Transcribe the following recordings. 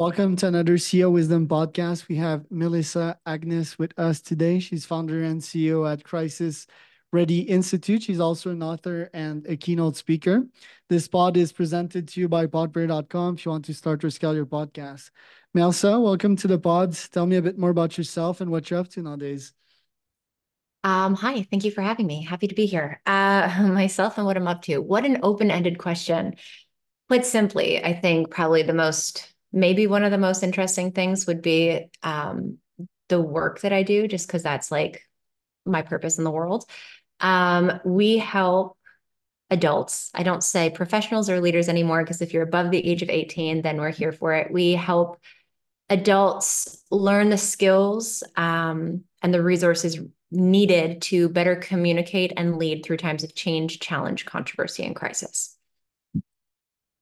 Welcome to another CEO Wisdom podcast. We have Melissa Agnes with us today. She's founder and CEO at Crisis Ready Institute. She's also an author and a keynote speaker. This pod is presented to you by podprayer.com if you want to start or scale your podcast. Melissa, welcome to the pods. Tell me a bit more about yourself and what you're up to nowadays. Hi, thank you for having me. Happy to be here. Myself and what I'm up to. What an open-ended question. Put simply, I think probably maybe one of the most interesting things would be the work that I do, just because that's like my purpose in the world. We help adults. I don't say professionals or leaders anymore, because if you're above the age of 18, then we're here for it. We help adults learn the skills and the resources needed to better communicate and lead through times of change, challenge, controversy, and crisis.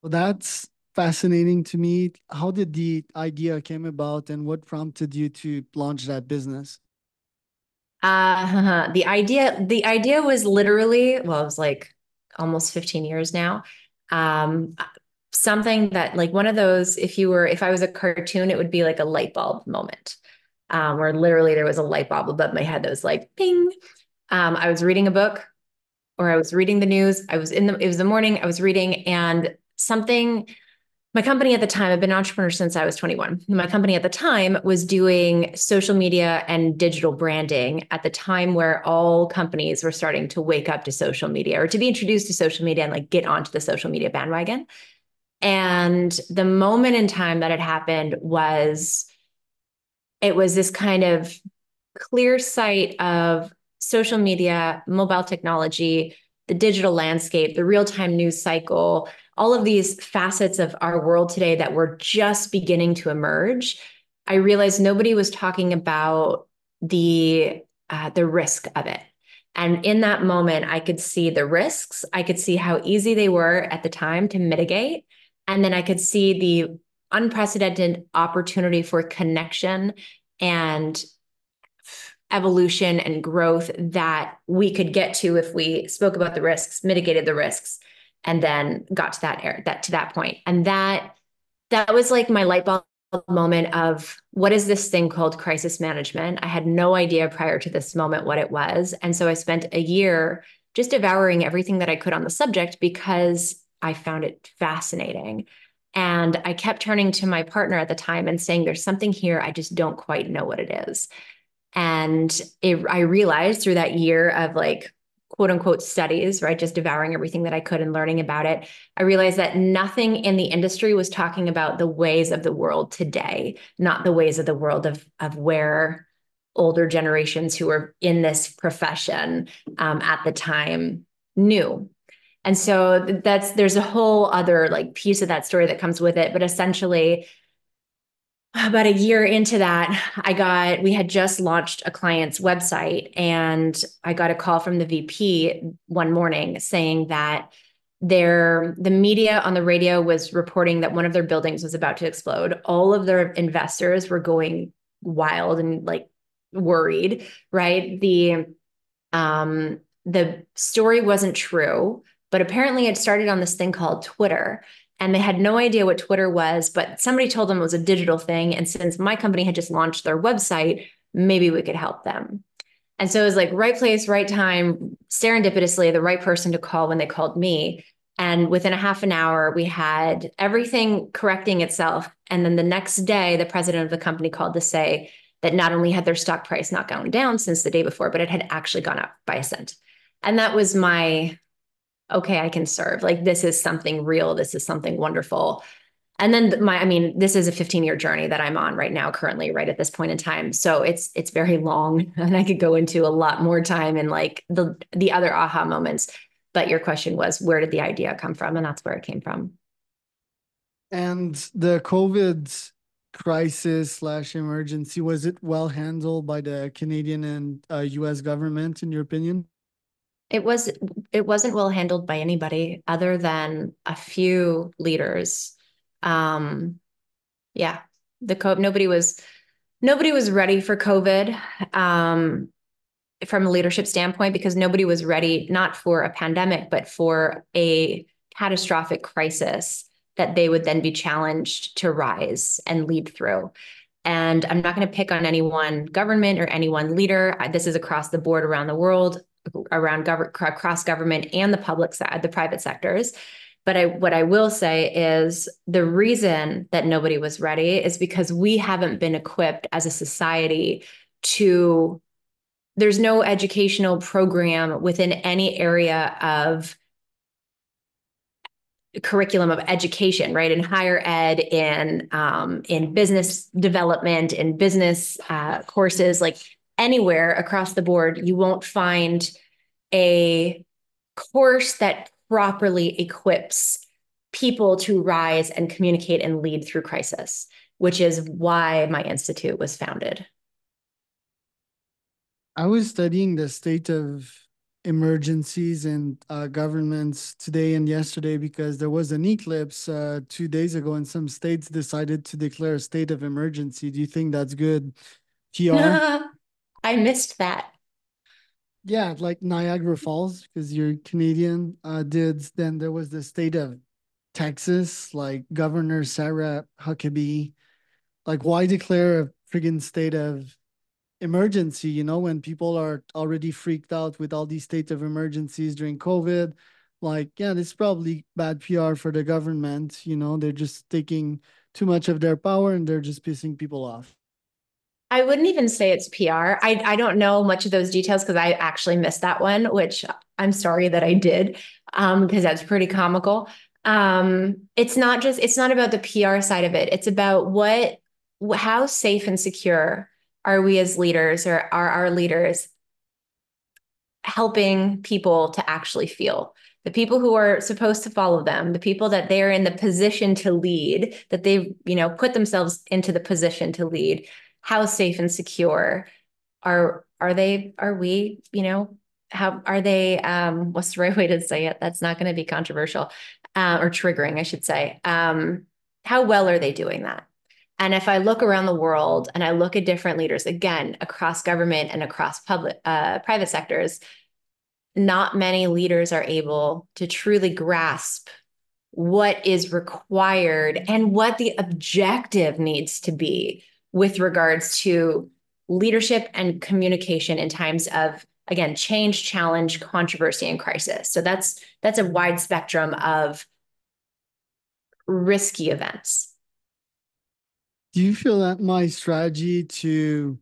Well, that's fascinating to me. How did the idea came about and what prompted you to launch that business? The idea was literally, well, it was like almost 15 years now. Um, Something that like one of those, if I was a cartoon, it would be like a light bulb moment, where literally there was a light bulb above my head that was like, ping. I was reading a book or I was reading the news. It was the morning, I was reading and my company at the time, I've been an entrepreneur since I was 21. My company at the time was doing social media and digital branding at the time where all companies were starting to wake up to social media or to be introduced to social media and like get onto the social media bandwagon. And the moment in time that it happened it was this kind of clear sight of social media, mobile technology, the digital landscape, the real time news cycle, all of these facets of our world today that were just beginning to emerge. I realized nobody was talking about the risk of it. And in that moment, I could see the risks. I could see how easy they were at the time to mitigate. And then I could see the unprecedented opportunity for connection and evolution and growth that we could get to if we spoke about the risks, mitigated the risks, and then got to that point. And that was like my light bulb moment of what is this thing called crisis management? I had no idea prior to this moment what it was. And so I spent a year just devouring everything that I could on the subject because I found it fascinating. And I kept turning to my partner at the time and saying, there's something here. I just don't quite know what it is. And I realized through that year of like quote unquote studies, right, just devouring everything that I could and learning about it, I realized that nothing in the industry was talking about the ways of the world today, not the ways of the world of where older generations who were in this profession at the time knew. And so there's a whole other like piece of that story that comes with it. But essentially, about a year into that, we had just launched a client's website and I got a call from the VP one morning saying that the media on the radio was reporting that one of their buildings was about to explode. All of their investors were going wild and like worried, right? The story wasn't true, but apparently it started on this thing called Twitter. And they had no idea what Twitter was, but somebody told them it was a digital thing. And since my company had just launched their website, maybe we could help them. And so it was like right place, right time, serendipitously, the right person to call when they called me. And within a half an hour, we had everything correcting itself. And then the next day, the president of the company called to say that not only had their stock price not gone down since the day before, but it had actually gone up by a cent. And that was my, okay, I can serve. Like, this is something real. This is something wonderful. And then this is a 15-year journey that I'm on right now, currently, right at this point in time. So it's very long and I could go into a lot more time and like the other aha moments. But your question was, where did the idea come from? And that's where it came from. And the COVID crisis slash emergency, was it well handled by the Canadian and US government, in your opinion? It was it wasn't well handled by anybody other than a few leaders. Um, yeah, the COVID nobody was ready for COVID. From a leadership standpoint because nobody was ready, not for a pandemic, but for a catastrophic crisis that they would then be challenged to rise and lead through. And I'm not going to pick on any one government or any one leader. This is across the board around the world, across government and the public side, the private sectors. But what I will say is the reason that nobody was ready is because we haven't been equipped as a society to, there's no educational program within any area of curriculum of education, right? In higher ed, in business development, in business courses, like anywhere across the board, you won't find a course that properly equips people to rise and communicate and lead through crisis, which is why my institute was founded. I was studying the state of emergencies and governments today and yesterday because there was an eclipse 2 days ago, and some states decided to declare a state of emergency. Do you think that's good PR? I missed that. Yeah, like Niagara Falls, because you're Canadian, did. Then there was the state of Texas, like Governor Sarah Huckabee. Like, why declare a friggin' state of emergency, when people are already freaked out with all these state of emergencies during COVID? Like, yeah, this is probably bad PR for the government. They're just taking too much of their power and they're just pissing people off. I wouldn't even say it's PR. I don't know much of those details because I actually missed that one, which I'm sorry that I did, because that's pretty comical. It's not about the PR side of it. It's about how safe and secure are we as leaders, or are our leaders helping people to actually feel? The people who are supposed to follow them, the people that they're in the position to lead, that they've, put themselves into the position to lead, how safe and secure are we, how are they, what's the right way to say it? That's not going to be controversial, or triggering, I should say. How well are they doing that? And if I look around the world and I look at different leaders, again, across government and across private sectors, not many leaders are able to truly grasp what is required and what the objective needs to be with regards to leadership and communication in times of, again, change, challenge, controversy, and crisis. So that's a wide spectrum of risky events. Do you feel that my strategy to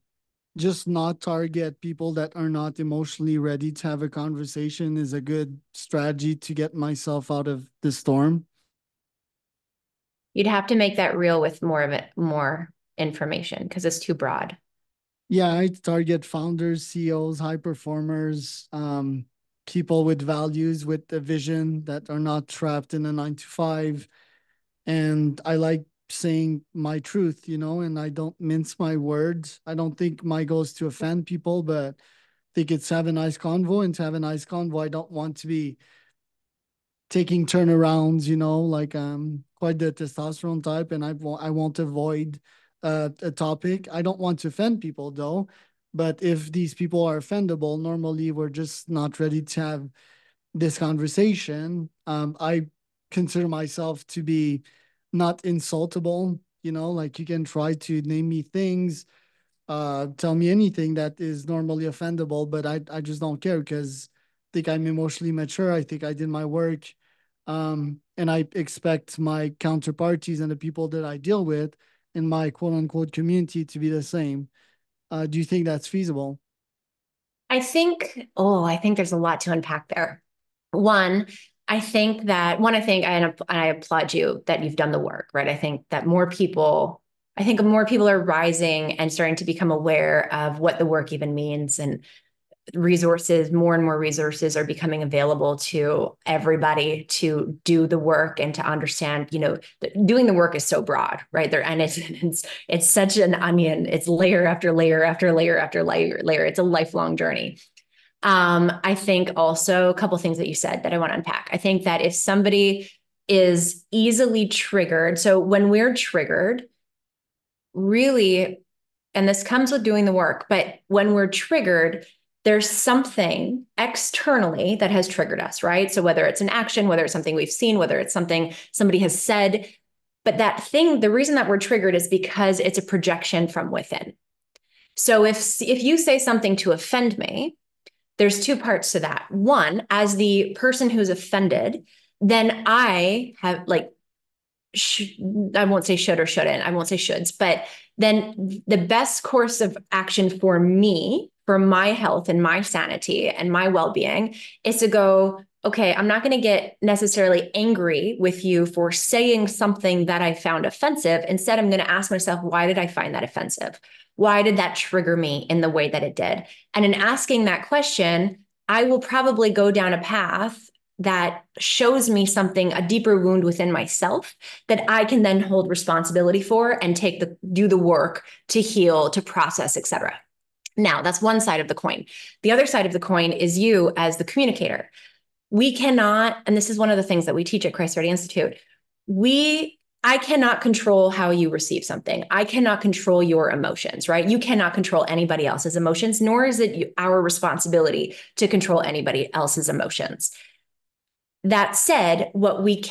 just not target people that are not emotionally ready to have a conversation is a good strategy to get myself out of the storm? You'd have to make that real with more information because it's too broad. Yeah, I target founders, CEOs, high performers, people with values, with a vision that are not trapped in a 9 to 5. And I like saying my truth, and I don't mince my words. I don't think my goal is to offend people, but I think it's to have a nice convo. And to have a nice convo, I don't want to be taking turnarounds, like quite the testosterone type, and I won't avoid a topic. I don't want to offend people though, but if these people are offendable, normally we're just not ready to have this conversation. I consider myself to be not insultable. Like, you can try to name me things, tell me anything that is normally offendable, but I just don't care because I think I'm emotionally mature. I think I did my work. And I expect my counterparties and the people that I deal with in my quote unquote community to be the same. Do you think that's feasible? I think there's a lot to unpack there. I think, and I applaud you that you've done the work, right? I think more people are rising and starting to become aware of what the work even means, and more and more resources are becoming available to everybody to do the work and to understand, doing the work is so broad, right there. And it's such an onion. It's layer after layer after layer after layer. It's a lifelong journey. I think also a couple things that you said that I want to unpack. I think that if somebody is easily triggered, so when we're triggered, really, and this comes with doing the work, but when we're triggered, there's something externally that has triggered us, right? So whether it's an action, whether it's something we've seen, whether it's something somebody has said, but that thing, the reason that we're triggered is because it's a projection from within. So if you say something to offend me, there's two parts to that. One, as the person who's offended, then I have like I won't say should or shouldn't. I won't say shoulds, but then the best course of action for me, for my health and my sanity and my well being, is to go, okay, I'm not going to get necessarily angry with you for saying something that I found offensive. Instead, I'm going to ask myself, why did I find that offensive? Why did that trigger me in the way that it did? And in asking that question, I will probably go down a path that shows me something, a deeper wound within myself that I can then hold responsibility for and do the work to heal, to process, etc. Now, that's one side of the coin. The other side of the coin is you as the communicator. We cannot, and this is one of the things that we teach at Christ Ready Institute, I cannot control how you receive something. I cannot control your emotions, right? You cannot control anybody else's emotions, nor is it our responsibility to control anybody else's emotions. That said, what we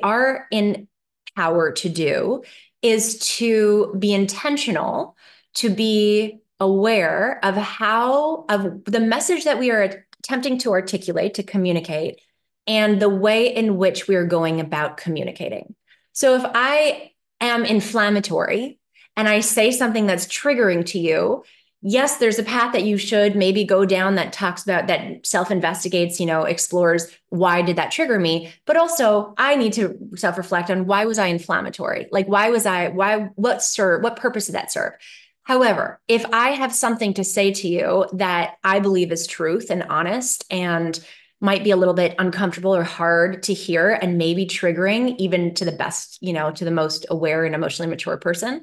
are in power to do is to be intentional, to be aware of of the message that we are attempting to articulate, to communicate, and the way in which we are going about communicating. So if I am inflammatory and I say something that's triggering to you, yes, there's a path that you should maybe go down that talks about, that self-investigates, explores why did that trigger me, but also I need to self-reflect on why was I inflammatory? Like what purpose did that serve? However, if I have something to say to you that I believe is truth and honest and might be a little bit uncomfortable or hard to hear and maybe triggering even to the best, to the most aware and emotionally mature person,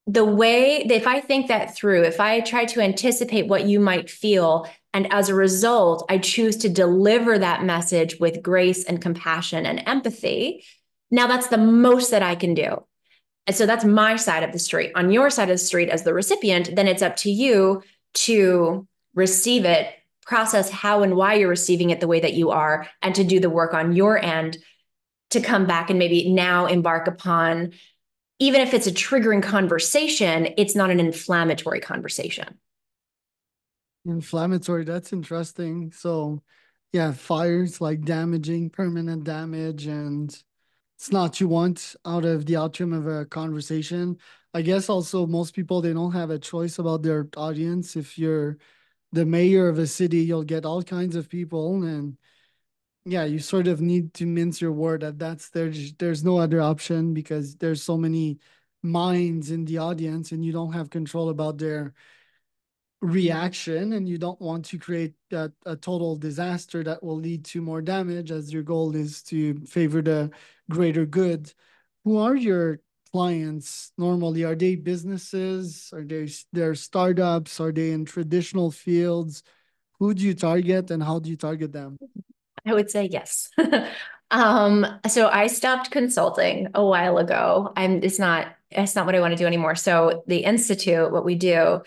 the way that if I think that through, if I try to anticipate what you might feel, and as a result, I choose to deliver that message with grace and compassion and empathy, now that's the most that I can do. And so that's my side of the street. On your side of the street, as the recipient, then it's up to you to receive it, process how and why you're receiving it the way that you are, and to do the work on your end to come back and maybe now embark upon, even if it's a triggering conversation, it's not an inflammatory conversation. Inflammatory, that's interesting. So, yeah, fire's like damaging, permanent damage, and it's not what you want out of the outcome of a conversation. I guess also most people they don't have a choice about their audience. If you're the mayor of a city, you'll get all kinds of people, and yeah, you sort of need to mince your word that there's no other option because there's so many minds in the audience and you don't have control about their reaction, and you don't want to create a total disaster that will lead to more damage, as your goal is to favor the greater good. Who are your clients normally? Are they businesses? Are they startups? Are they in traditional fields? Who do you target and how do you target them? I would say yes. So I stopped consulting a while ago. It's not what I want to do anymore. So the Institute, what we do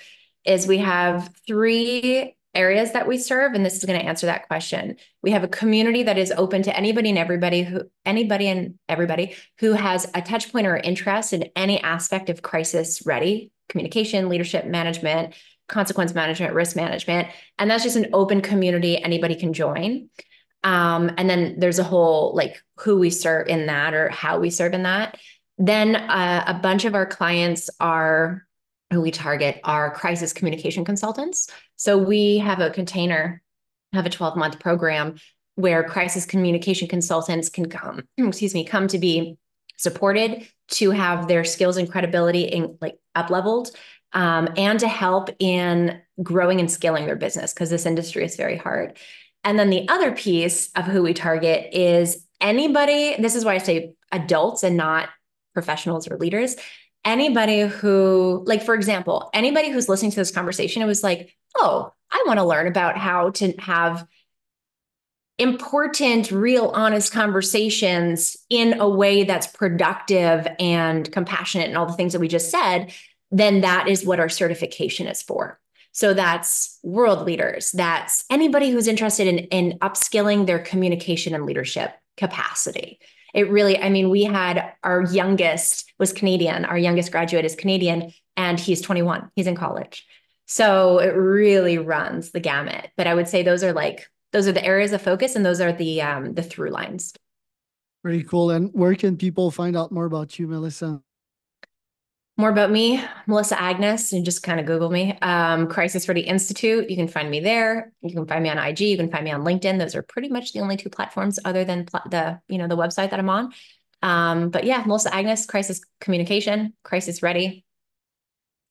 is we have three areas that we serve, and this is going to answer that question. We have a community that is open to anybody and everybody who has a touch point or interest in any aspect of crisis ready communication, leadership management, consequence management, risk management. And that's just an open community anybody can join. And then there's a whole like who we serve in that or how we serve in that. Then a bunch of our clients are who we target are crisis communication consultants. So we have a 12-month program where crisis communication consultants can come to be supported, to have their skills and credibility up leveled, and to help in growing and scaling their business because this industry is very hard. And then the other piece of who we target is anybody, this is why I say adults and not professionals or leaders, anybody who, like, for example, anybody who's listening to this conversation, it was like, oh, I want to learn about how to have important, real, honest conversations in a way that's productive and compassionate and all the things that we just said, then that is what our certification is for. So that's world leaders. That's anybody who's interested in upskilling their communication and leadership capacity. It really, I mean, we had our youngest was Canadian. Our youngest graduate is Canadian, and he's 21. He's in college. So it really runs the gamut. But I would say those are the areas of focus, and those are the through lines. Very cool. And where can people find out more about you, Melissa? More about me, Melissa Agnes, and just kind of Google me. Crisis Ready Institute. You can find me there. You can find me on IG. You can find me on LinkedIn. Those are pretty much the only two platforms other than the website that I'm on. But yeah, Melissa Agnes, Crisis Communication, Crisis Ready.